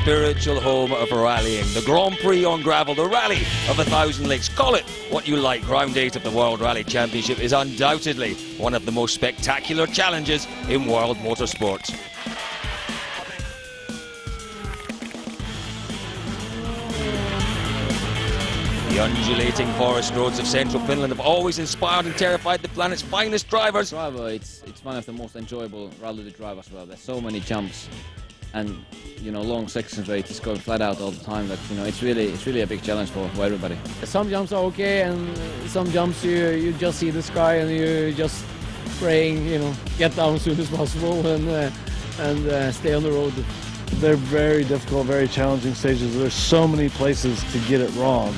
spiritual home of rallying. The Grand Prix on gravel, the Rally of 1,000 Lakes. Call it what you like. Round 8 of the World Rally Championship is undoubtedly one of the most spectacular challenges in world motorsport. The undulating forest roads of central Finland have always inspired and terrified the planet's finest drivers. It's one of the most enjoyable rally to drive as well. There's so many jumps and long sections where it's going flat out all the time. That it's really a big challenge for everybody. Some jumps are okay, and some jumps you just see the sky and you just praying get down as soon as possible and stay on the road. They're very difficult, very challenging stages. There's so many places to get it wrong.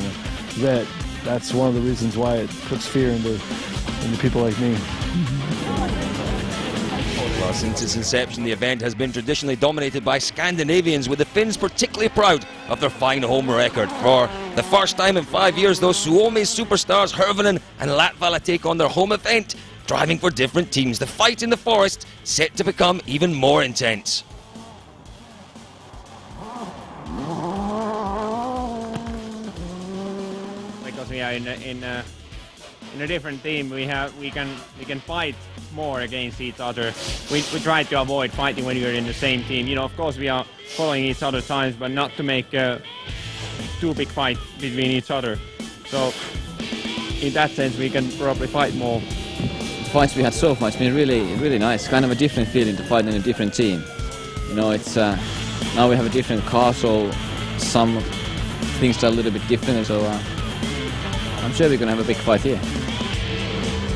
That's one of the reasons why it puts fear into people like me. Well, since its inception, the event has been traditionally dominated by Scandinavians, with the Finns particularly proud of their fine home record. For the first time in 5 years, though, Suomi's superstars Hirvonen and Latvala take on their home event, driving for different teams. The fight in the forest set to become even more intense. Because we are in a different team, we can fight more against each other. We try to avoid fighting when you're in the same team. Of course we are following each other's times, but not to make too big fight between each other. So in that sense we can probably fight more. The fights we had so far, it's been really nice. Kind of a different feeling to fight in a different team. It's now we have a different car, so some things are a little bit different. So I'm sure we're going to have a big fight here.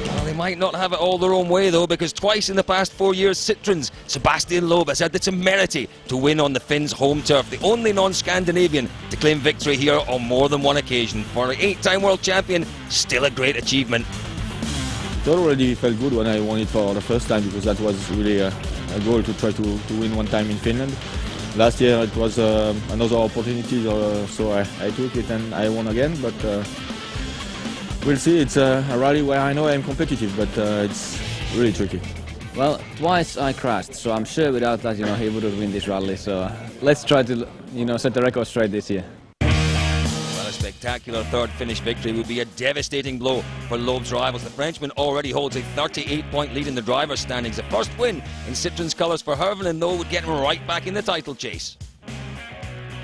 Well, they might not have it all their own way, though, because twice in the past 4 years, Citroen's Sebastian Loeb has had the temerity to win on the Finns' home turf, the only non-Scandinavian to claim victory here on more than one occasion. For an 8-time world champion, still a great achievement. It already felt good when I won it for the first time, because that was really a goal to try to win one time in Finland. Last year it was another opportunity, so I took it and I won again, but we'll see. It's a rally where I know I'm competitive, but it's really tricky. Well, twice I crashed, so I'm sure without that, he wouldn't win this rally. So let's try to, set the record straight this year. Well, a spectacular third Finnish victory would be a devastating blow for Loeb's rivals. The Frenchman already holds a 38-point lead in the driver's standings. The first win in Citroen's colours for Hirvonen, though, would get him right back in the title chase.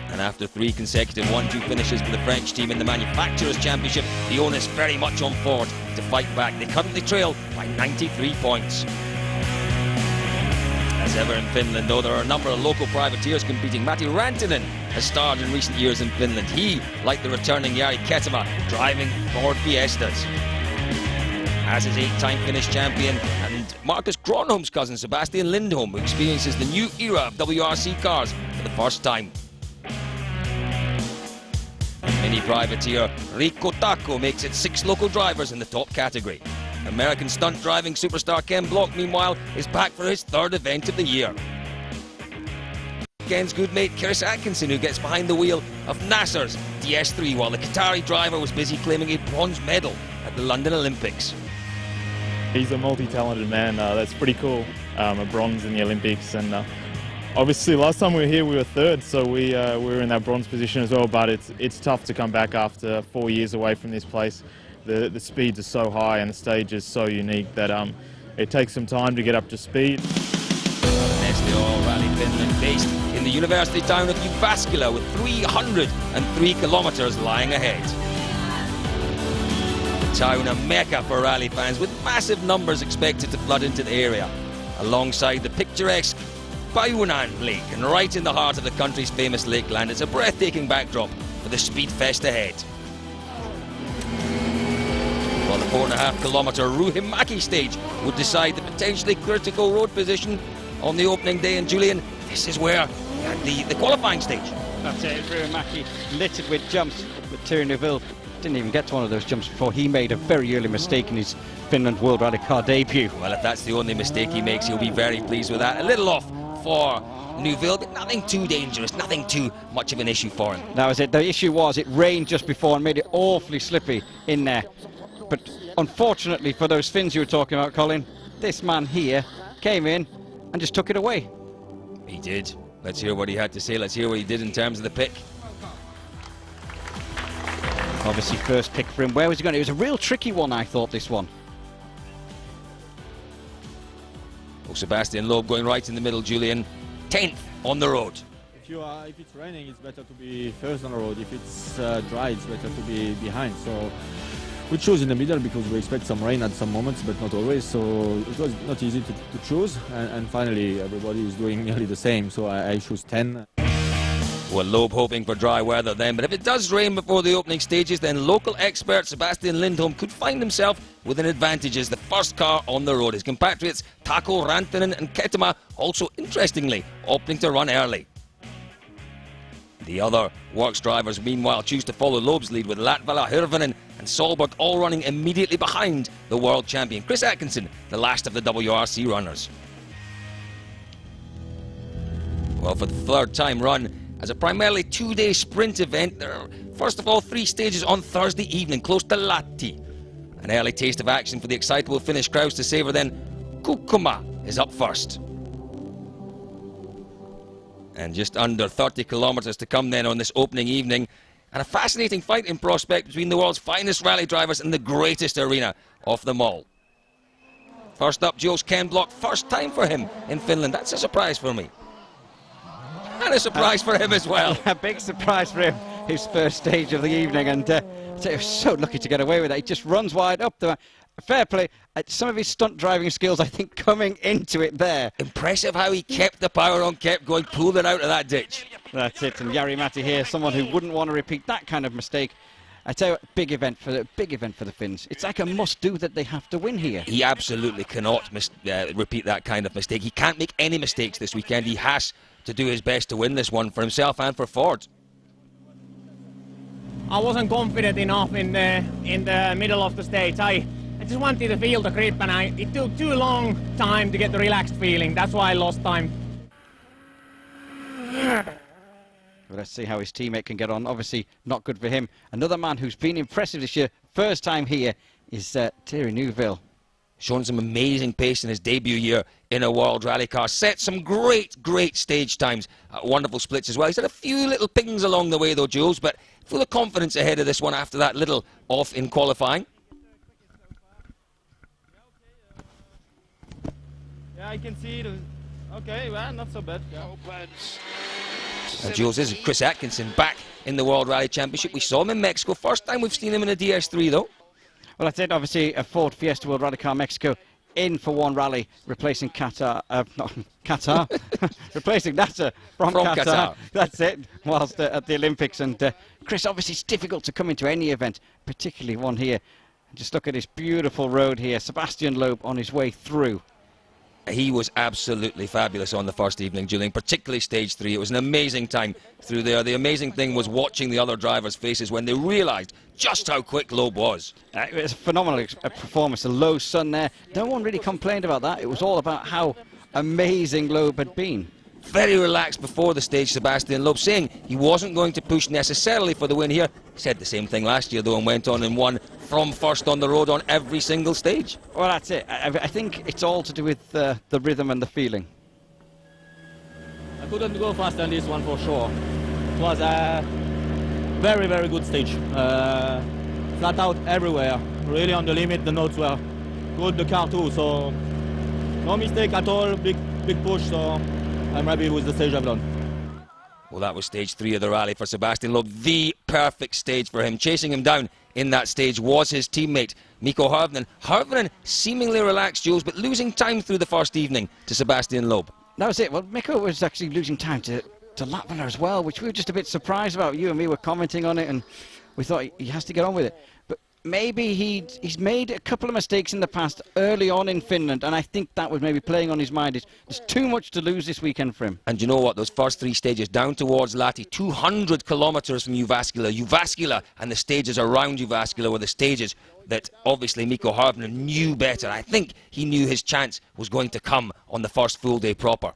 And after 3 consecutive 1-2 finishes for the French team in the Manufacturers' Championship, the onus very much on Ford to fight back. They currently trail by 93 points. As ever in Finland, though, there are a number of local privateers competing. Matti Rantanen has starred in recent years in Finland. He, like the returning Jari Ketama, driving Ford Fiestas. As his 8-time Finnish champion, and Marcus Gronholm's cousin Sebastian Lindholm, who experiences the new era of WRC cars for the first time. Mini privateer Rico Taco makes it 6 local drivers in the top category. American stunt driving superstar Ken Block, meanwhile, is back for his 3rd event of the year. Ken's good mate Chris Atkinson, who gets behind the wheel of Nasser's DS3, while the Qatari driver was busy claiming a bronze medal at the London Olympics. He's a multi-talented man. That's pretty cool. A bronze in the Olympics, and obviously last time we were here we were 3rd, so we were in that bronze position as well, but it's tough to come back after 4 years away from this place. The speeds are so high and the stage is so unique that it takes some time to get up to speed. Neste Oil Rally Finland, based in the university town of Jyväskylä, with 303 kilometres lying ahead. The town a mecca for rally fans, with massive numbers expected to flood into the area, alongside the picturesque Päunan Lake, and right in the heart of the country's famous lakeland. It's a breathtaking backdrop for the speed fest ahead. Well, the 4.5 kilometre Ruhimäki stage would decide the potentially critical road position on the opening day. And Julian, this is where the qualifying stage. That's it, Ruhimäki littered with jumps, but Thierry Neuville didn't even get to one of those jumps before he made a very early mistake in his Finland World Rally Car debut. Well, if that's the only mistake he makes, he'll be very pleased with that. A little off for Neuville, but nothing too dangerous, nothing too much of an issue for him. That was it. The issue was it rained just before and made it awfully slippy in there. But unfortunately for those Finns you were talking about, Colin, this man here came in and just took it away. He did. Let's hear what he had to say. Let's hear what he did in terms of the pick. Obviously, first pick for him. Where was he going? It was a real tricky one, I thought, this one. Oh, Sebastian Loeb going right in the middle, Julian. 10th on the road. If it's raining, it's better to be first on the road. If it's dry, it's better to be behind. So we chose in the middle because we expect some rain at some moments, but not always. So it was not easy to choose. And finally, everybody is doing nearly the same. So I chose 10. Well, Loeb hoping for dry weather then, but if it does rain before the opening stages, then local expert Sebastian Lindholm could find himself with an advantage as the first car on the road. His compatriots Taco, Rantanen and Ketema also, interestingly, opting to run early. The other works drivers, meanwhile, choose to follow Loeb's lead with Latvala, Hirvonen and Solberg all running immediately behind the world champion. Chris Atkinson, the last of the WRC runners. Well, for the third time run, as a primarily two-day sprint event, there are, first of all, 3 stages on Thursday evening, close to Lahti. An early taste of action for the excitable Finnish crowds to savour then. Kukkuma is up first. And just under 30 kilometres to come then on this opening evening. And a fascinating fight in prospect between the world's finest rally drivers and the greatest arena of them all. First up, Jules Kenblock, first time for him in Finland. That's a surprise for me. And a surprise for him as well. A big surprise for him, his first stage of the evening, and he was so lucky to get away with it. He just runs wide up the fair play. Some of his stunt driving skills, I think, coming into it there. Impressive how he kept the power on, kept going, pulled it out of that ditch. That's it, and Jari Matti here, someone who wouldn't want to repeat that kind of mistake. I tell you what, big event for the Finns. It's like a must-do that they have to win here. He absolutely cannot repeat that kind of mistake. He can't make any mistakes this weekend. He has to do his best to win this one for himself and for Ford. I wasn't confident enough in the middle of the stage. I just wanted to feel the grip, and it took too long time to get the relaxed feeling. That's why I lost time. Let's see how his teammate can get on. Obviously, not good for him. Another man who's been impressive this year, first time here, is Thierry Neuville. Shown some amazing pace in his debut year in a World Rally car. Set some great stage times. Wonderful splits as well. He's had a few little pings along the way though, Jules, but full of confidence ahead of this one after that little off in qualifying. Yeah, I can see it. Okay, well, not so bad. Yeah. And Jules, this is Chris Atkinson back in the World Rally Championship. We saw him in Mexico. First time we've seen him in a DS3 though. Well, that's it. Obviously, a Ford Fiesta World Rally Car Mexico in for one rally, replacing Qatar, not Qatar, replacing Nasser from Qatar. That's it, whilst at the Olympics. And Chris, obviously, it's difficult to come into any event, particularly one here. Just look at this beautiful road here. Sebastian Loeb on his way through. He was absolutely fabulous on the first evening, Julian, particularly stage 3. It was an amazing time through there. The amazing thing was watching the other drivers' faces when they realised just how quick Loeb was. It was a phenomenal performance. A low sun there. No one really complained about that. It was all about how amazing Loeb had been. Very relaxed before the stage, Sebastian Loeb, saying he wasn't going to push necessarily for the win here. He said the same thing last year, though, and went on and won from first on the road on every single stage. Well, that's it. I think it's all to do with the rhythm and the feeling. I couldn't go faster than this one for sure. It was a very good stage. Flat out everywhere. Really on the limit. The notes were good, the car too. So no mistake at all. Big push. So I'm happy with the stage I've done. Well, that was stage 3 of the rally for Sebastian Loeb. The perfect stage for him. Chasing him down in that stage was his teammate, Mikko Hirvonen. Hirvonen seemingly relaxed, Jules, but losing time through the first evening to Sebastian Loeb. That was it. Well, Mikko was actually losing time to Latvala as well, which we were just a bit surprised about. You and me were commenting on it, and we thought he has to get on with it. But maybe he's made a couple of mistakes in the past early on in Finland, and I think that was maybe playing on his mind. There's too much to lose this weekend for him. And you know what? Those first 3 stages down towards Lahti, 200 kilometres from Jyväskylä and the stages around Jyväskylä were the stages that obviously Mikko Hirvonen knew better. I think he knew his chance was going to come on the first full day proper.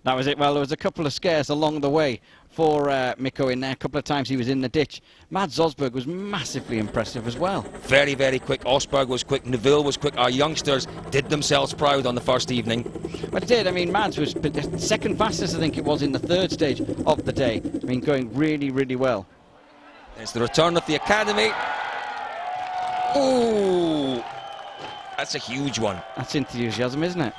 That was it. Well, there was a couple of scares along the way for Mikko in there. A couple of times he was in the ditch. Mads Osberg was massively impressive as well. Very, very quick. Osberg was quick. Neville was quick. Our youngsters did themselves proud on the first evening. But it did. I mean, Mads was second fastest, I think it was, in the third stage of the day. I mean, going really, really well. It's the return of the Academy. Oh, that's a huge one. That's enthusiasm, isn't it?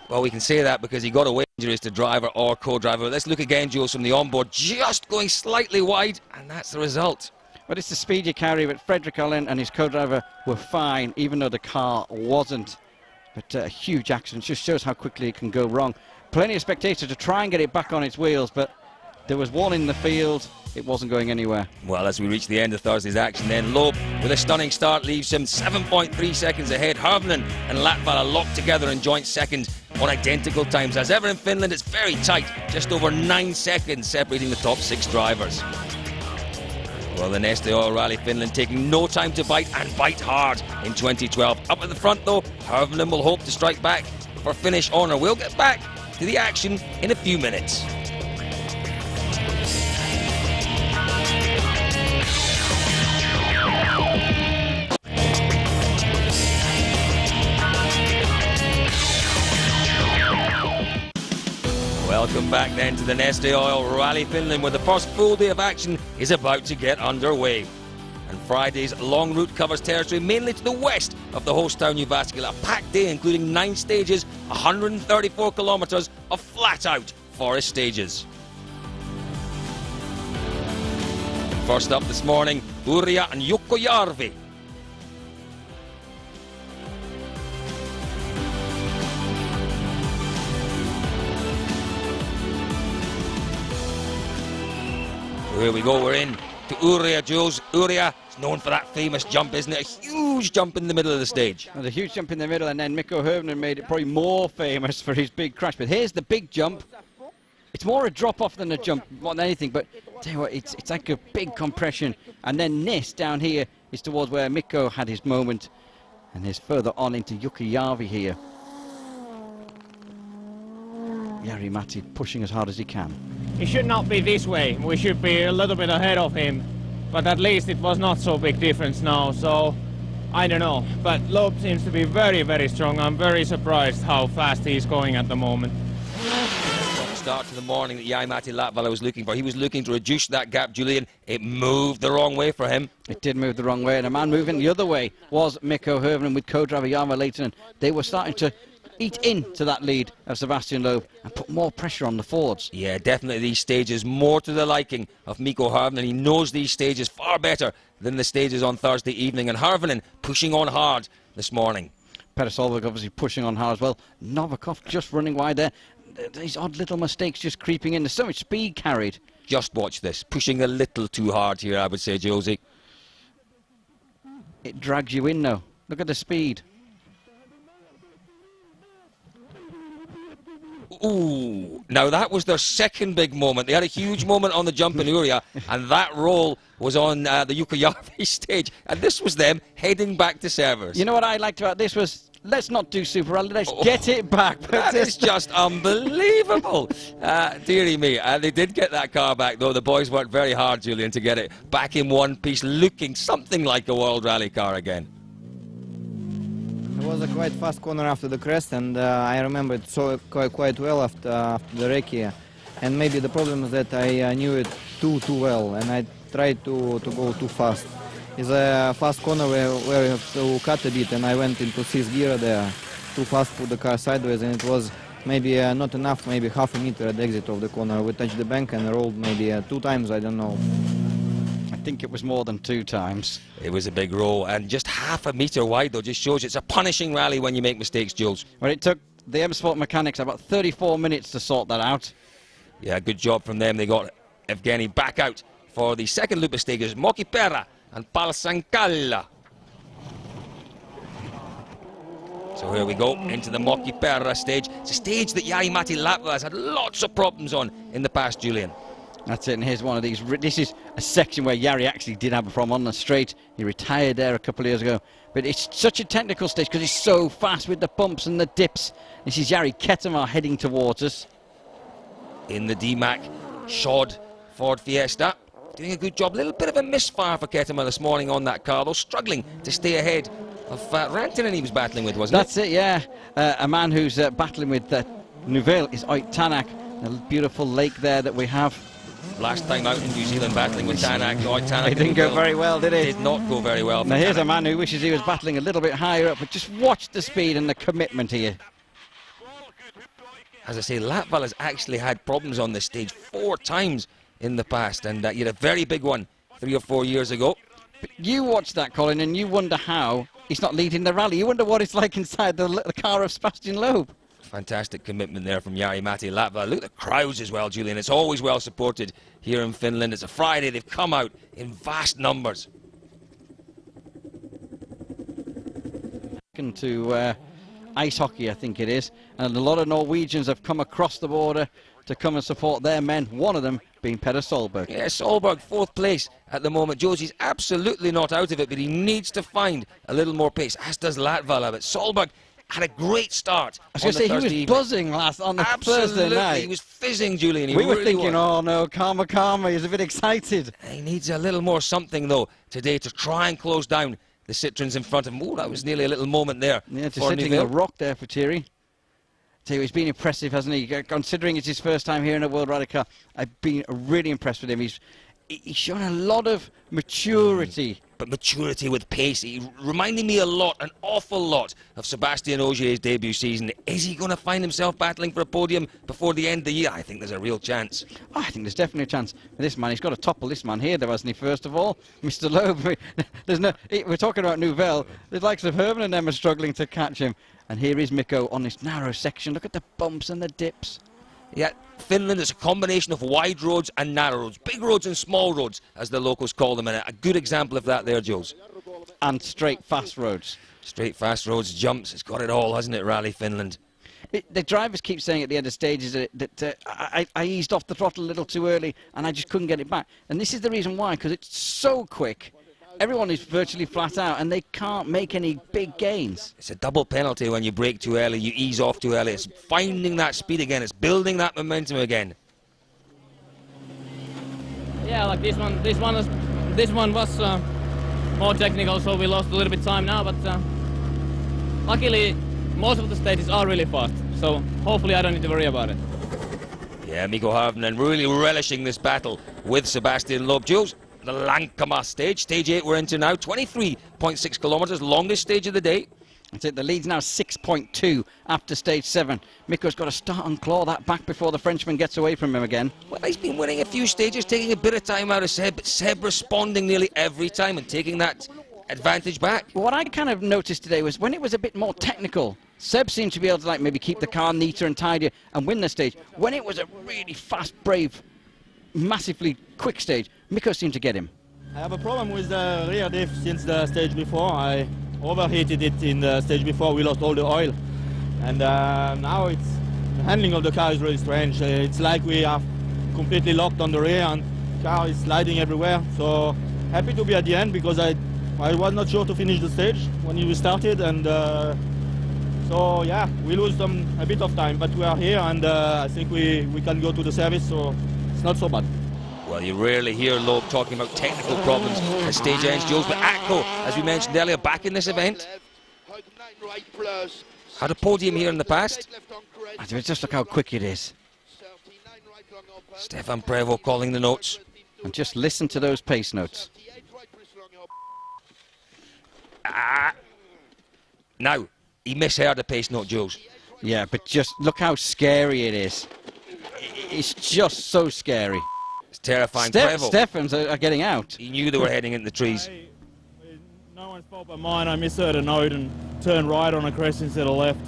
Well, we can say that because he got away injuries to driver or co-driver. Let's look again, Jules, from the onboard. Just going slightly wide, and that's the result. But it's the speed you carry. But Fredrik Allen and his co-driver were fine, even though the car wasn't. But a huge accident just shows how quickly it can go wrong. Plenty of spectators to try and get it back on its wheels, but there was one in the field. It wasn't going anywhere. Well, as we reach the end of Thursday's action, then Loeb, with a stunning start, leaves him 7.3 seconds ahead. Hirvonen and Latvala locked together in joint second on identical times. As ever in Finland, it's very tight, just over 9 seconds separating the top 6 drivers. Well, the Neste Oil Rally Finland taking no time to bite, and bite hard in 2012. Up at the front, though, Hirvonen will hope to strike back for finish honour. We'll get back to the action in a few minutes. Welcome back then to the Neste Oil Rally Finland, where the first full day of action is about to get underway. And Friday's long route covers territory mainly to the west of the host town Jyväskylä. A packed day including 9 stages, 134 kilometres of flat-out forest stages. First up this morning, Urja and Jukkojärvi. Here we go, we're in to Urja, Jules. Urja is known for that famous jump, isn't it? A huge jump in the middle of the stage. And a huge jump in the middle, and then Mikko Hirvonen made it probably more famous for his big crash. But here's the big jump. It's more a drop-off than a jump, more than anything, but tell you what, it's like a big compression. And then this down here is towards where Mikko had his moment. And there's further on into Jukkojärvi here. Jari-Matti pushing as hard as he can. It should not be this way. We should be a little bit ahead of him. But at least it was not so big difference now. So, I don't know. But Loeb seems to be very, very strong. I'm very surprised how fast he's going at the moment. Start to the morning that Jari-Matti Latvala was looking for. He was looking to reduce that gap, Julian. It moved the wrong way for him. It did move the wrong way. And a man moving the other way was Mikko Hirvonen with co-driver Jarmo Lehtinen. They were starting to eat into that lead of Sebastian Loeb and put more pressure on the Fords. Yeah, definitely these stages more to the liking of Mikko Hirvonen. He knows these stages far better than the stages on Thursday evening. And Hirvonen pushing on hard this morning. Petter Solberg obviously pushing on hard as well. Novikov just running wide there. These odd little mistakes just creeping in. There's so much speed carried. Just watch this. Pushing a little too hard here, I would say, Josie. It drags you in, though. Look at the speed. Ooh, now that was their second big moment. They had a huge moment on the jump in Urja, and that roll was on the Jukkojärvi stage. And this was them heading back to servers. You know what I liked about this was, let's not do Super Rally, let's get it back. That is just unbelievable. Dearie me. They did get that car back, though. The boys worked very hard, Julian, to get it back in one piece, looking something like a World Rally car again. It was a quite fast corner after the crest, and I remember it so quite well after the recce. And maybe the problem is that I knew it too well, and I tried to go too fast. It's a fast corner where you have to cut a bit, and I went into 6th gear there, too fast, put the car sideways, and it was maybe not enough, maybe half a meter at the exit of the corner. We touched the bank and rolled maybe 2 times, I don't know. I think it was more than 2 times. It was a big roll, and just half a metre wide, though, just shows it's a punishing rally when you make mistakes, Jules. Well, it took the M Sport mechanics about 34 minutes to sort that out. Yeah, good job from them. They got Evgeny back out for the second loop of stages, Mokipera and Palsankalla. So here we go, into the Mokipera stage. It's a stage that Jari-Matti Latvala has had lots of problems on in the past, Julian. That's it, and here's one of these. This is a section where Jari actually did have a problem on the straight. He retired there a couple of years ago. But it's such a technical stage because it's so fast with the bumps and the dips. This is Jari Kettemar heading towards us. In the DMAC shod Ford Fiesta. Doing a good job. A little bit of a misfire for Ketema this morning on that car, though, struggling to stay ahead of Rantanen he was battling with, wasn't That's it, yeah. A man who's battling with Nouvelle is Oit Tanak, a beautiful lake there that we have. Last time out in New Zealand battling with Tanak, Tanak. It didn't go very well, did it? Did not go very well. Now here's Tanak. a man who wishes he was battling a little bit higher up, but just watch the speed and the commitment here. As I say, Latval has actually had problems on this stage 4 times in the past, and he had a very big one 3 or 4 years ago. But you watch that, Colin, and you wonder how he's not leading the rally. You wonder what it's like inside the car of Sebastian Loeb. Fantastic commitment there from Jari-Matti Latval. Look at the crowds as well, Julian. It's always well supported here in Finland. It's a Friday. They've come out in vast numbers. To ice hockey, I think it is, and a lot of Norwegians have come across the border to come and support their men, one of them being Petter Solberg. Yeah, Solberg, 4th place at the moment. Josie's absolutely not out of it, but he needs to find a little more pace, as does Latvala. But Solberg had a great start. I was going to say, he was buzzing on the Thursday night. He was fizzing, Julian. We were thinking, oh no, karma, he's a bit excited. He needs a little more something, though, today to try and close down the Citroens in front of him. Oh, that was nearly a little moment there. Yeah, just hitting a rock there for Thierry. He's been impressive, hasn't he? Considering it's his first time here in a World Rally Car, I've been really impressed with him. He's shown a lot of maturity. But maturity with pace. He reminded me a lot, an awful lot, of Sebastien Ogier's debut season. Is he going to find himself battling for a podium before the end of the year? I think there's a real chance. Oh, I think there's definitely a chance. This man, he's got to topple this man here, though, hasn't he? First of all, Mr. Loeb. We're talking about Nouvelle. The likes of Herman and them are struggling to catch him. And here is Mikko on this narrow section. Look at the bumps and the dips. Yeah, Finland is a combination of wide roads and narrow roads. Big roads and small roads, as the locals call them. And a good example of that there, Jules. And straight, fast roads. Straight, fast roads, jumps. It's got it all, hasn't it, Rally Finland? The drivers keep saying at the end of stages that I eased off the throttle a little too early and I just couldn't get it back. And this is the reason why, because it's so quick. Everyone is virtually flat out and they can't make any big gains. It's a double penalty when you brake too early, you ease off too early. It's finding that speed again, it's building that momentum again. Yeah, like this one was more technical, so we lost a little bit of time now, but luckily most of the stages are really fast, so hopefully I don't need to worry about it. Yeah, Mikko Harvinen really relishing this battle with Sebastian Loeb. Jules, the Lankama stage, stage 8 we're into now, 23.6 kilometres, longest stage of the day. That's it, the lead's now 6.2 after stage 7. Mikko's got to start and claw that back before the Frenchman gets away from him again. Well, he's been winning a few stages, taking a bit of time out of Seb, but Seb responding nearly every time and taking that advantage back. Well, what I kind of noticed today was when it was a bit more technical, Seb seemed to be able to maybe keep the car neater and tidier and win the stage. When it was a really fast, brave, massively quick stage, Mikko seemed to get him. I have a problem with the rear diff since the stage before. I overheated it in the stage before, we lost all the oil. And now the handling of the car is really strange. It's like we are completely locked on the rear and the car is sliding everywhere. So happy to be at the end because I was not sure to finish the stage when we started. And so yeah, we lose a bit of time, but we are here and I think we can go to the service, so it's not so bad. Well, you rarely hear Loeb talking about technical problems as stage ends, Jules, but Atco, as we mentioned earlier, back in this event. Had a podium here in the past. Just look how quick it is. Stefan Prevost calling the notes. And just listen to those pace notes. Now, he misheard a pace note, Jules. Yeah, but just look how scary it is. It's just so scary. It's terrifying. Stefans are getting out. He knew they were heading into the trees. No one's fault but mine. I misheard a note and turned right on a crest instead of left.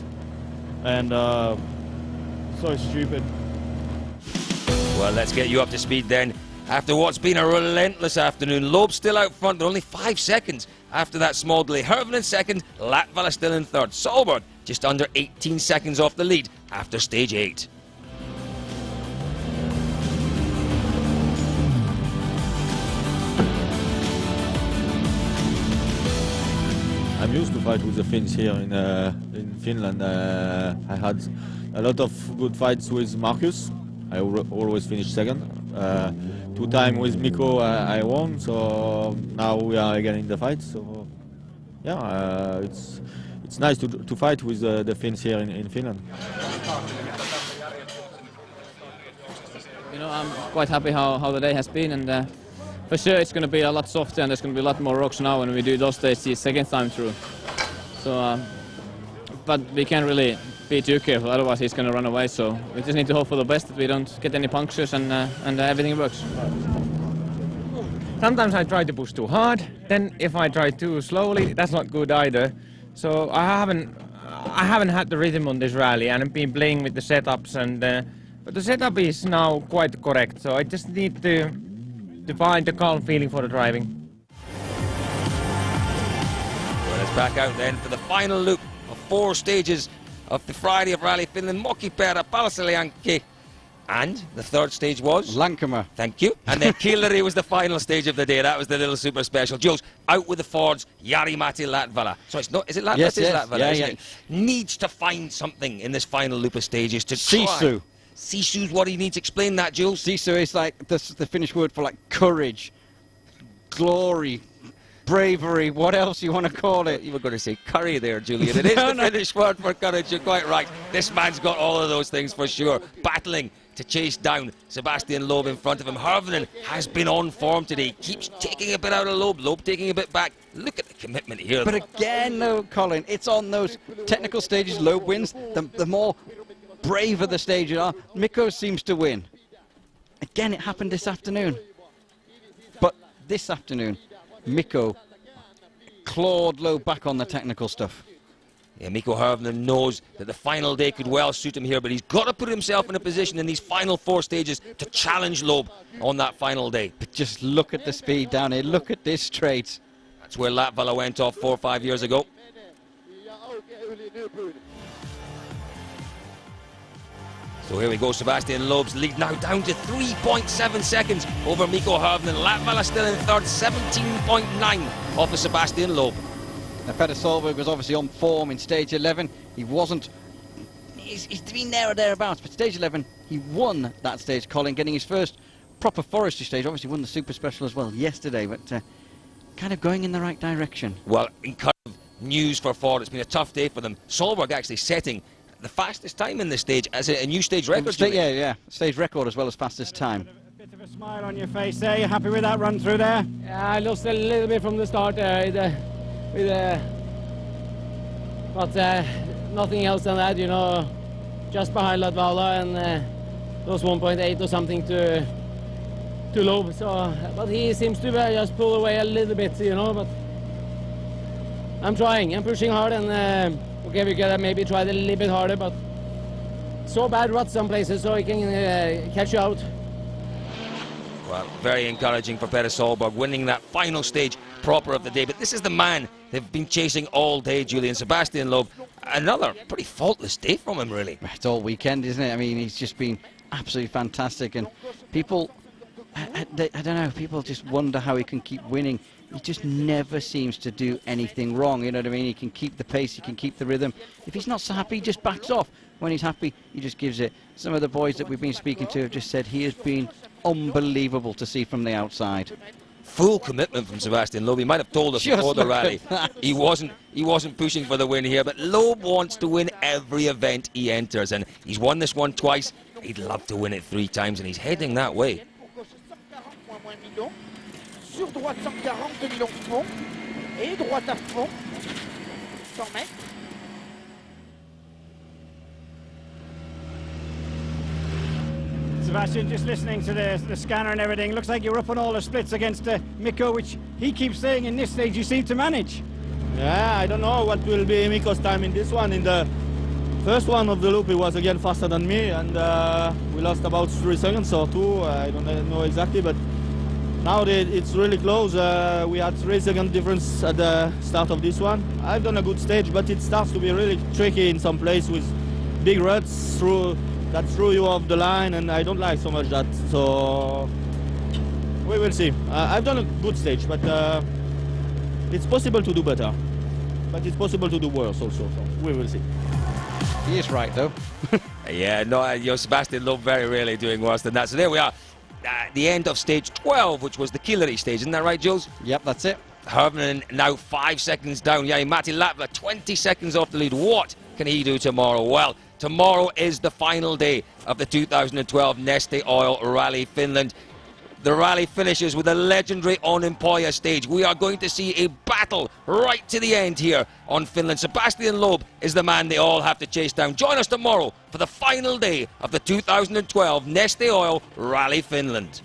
And so stupid. Well, let's get you up to speed then. After what's been a relentless afternoon, Loeb still out front, but only 5 seconds after that small delay. Hervinen second, Latvala still in third. Solberg just under 18 seconds off the lead after stage 8. I'm used to fight with the Finns here in Finland. I had a lot of good fights with Marcus. I always finish second. 2 times with Mikko I won, so now we are again in the fight. So yeah, it's nice to fight with the Finns here in Finland. You know, I'm quite happy how the day has been, and for sure it's going to be a lot softer and there's going to be a lot more rocks now when we do those stages second time through. So, but we can't really be too careful, otherwise he's going to run away. So we just need to hope for the best that we don't get any punctures and everything works. Sometimes I try to push too hard. Then if I try too slowly, that's not good either. So I haven't had the rhythm on this rally, and I've been playing with the setups, and but the setup is now quite correct. So I just need to find the calm feeling for the driving. Well, let's back out then for the final loop of 4 stages of the Friday of Rally Finland. Mokipera, Palselianki, and the 3rd stage was? Lankamer. Thank you. And then Killary was the final stage of the day. That was the little super special. Jules, out with the Fords, Jari-Matti Latvala. So it's not, is it Latvala? Yes, yes. Latvala, Yeah, isn't yeah. it? Needs to find something in this final loop of stages to Sisu. try. Sisu's what he needs. Explain that, Jules. Sisu is like the Finnish word for like courage, glory, bravery, what else you want to call it. You were going to say curry there, Julian. It is the Finnish word for courage. You're quite right. This man's got all of those things for sure. Battling to chase down Sebastian Loeb in front of him. Hirvonen has been on form today. Keeps taking a bit out of Loeb. Loeb taking a bit back. Look at the commitment here. But again, though, Colin, it's on those technical stages Loeb wins. The more braver the stages are, Mikko seems to win. Again, it happened this afternoon. But this afternoon, Mikko clawed Loeb back on the technical stuff. Yeah, Mikko Hirvonen knows that the final day could well suit him here, but he's got to put himself in a position in these final 4 stages to challenge Loeb on that final day. But just look at the speed down here. Loeb at this straight. That's where Latvala went off 4 or 5 years ago. So here we go, Sebastian Loeb's lead now down to 3.7 seconds over Mikko Hirvonen. Latvala still in 3rd, 17.9 off of Sebastian Loeb. Now, Petter Solberg was obviously on form in stage 11. He wasn't. He's been there or thereabouts, but stage 11, he won that stage, Colin, getting his first proper forestry stage. Obviously won the Super Special as well yesterday, but kind of going in the right direction. Well, encouraging news for Ford. It's been a tough day for them. Solberg actually setting the fastest time in this stage as a new stage record. Yeah, stage record as well as fastest time. A bit of a smile on your face there. You happy with that run through there? Yeah, I lost a little bit from the start but nothing else than that, you know, just behind Latvala and those 1.8 or something to Loeb. So, but he seems to just pull away a little bit, you know. But I'm trying, I'm pushing hard, and okay, we gotta maybe try it a little bit harder. But so bad ruts some places, so he can catch you out. Well, very encouraging for Petter Solberg, winning that final stage proper of the day. But this is the man they've been chasing all day, Julian. Sebastian Loeb, another pretty faultless day from him, really. It's all weekend, isn't it? I mean, he's just been absolutely fantastic. And people, I don't know, people just wonder how he can keep winning. He just never seems to do anything wrong, you know what I mean? He can keep the pace, he can keep the rhythm. If he's not so happy, he just backs off. When he's happy, he just gives it. Some of the boys that we've been speaking to have just said he has been unbelievable to see from the outside. Full commitment from Sebastian Loeb. He might have told us before the rally he wasn't pushing for the win here, but Loeb wants to win every event he enters, and he's won this one twice. He'd love to win it 3 times, and he's heading that way. Sur droite 140 000 fond et droite à fond 100 mètres. Sebastian, just listening to the scanner and everything, looks like you're up on all the splits against Mikko, which he keeps saying in this stage you seem to manage. Yeah, I don't know what will be Mikko's time in this one. In the first one of the loop, he was again faster than me, and we lost about 3 seconds or 2. I don't know exactly, but now it's really close. We had 3 second difference at the start of this one. I've done a good stage, but it starts to be really tricky in some place with big ruts that threw you off the line, and I don't like so much that. So we will see. I've done a good stage, but it's possible to do better. But it's possible to do worse also. So we will see. He is right, though. Yeah, no, Sebastian Loeb very rarely doing worse than that. So there we are. the end of stage 12, which was the Killary stage. Isn't that right, Jules? Yep, that's it. Hervinen now 5 seconds down. Matti Latvala 20 seconds off the lead. What can he do tomorrow? Well, tomorrow is the final day of the 2012 Neste Oil Rally Finland. The rally finishes with a legendary Onimpoja stage. We are going to see a battle right to the end here on Finland. Sebastian Loeb is the man they all have to chase down. Join us tomorrow for the final day of the 2012 Neste Oil Rally Finland.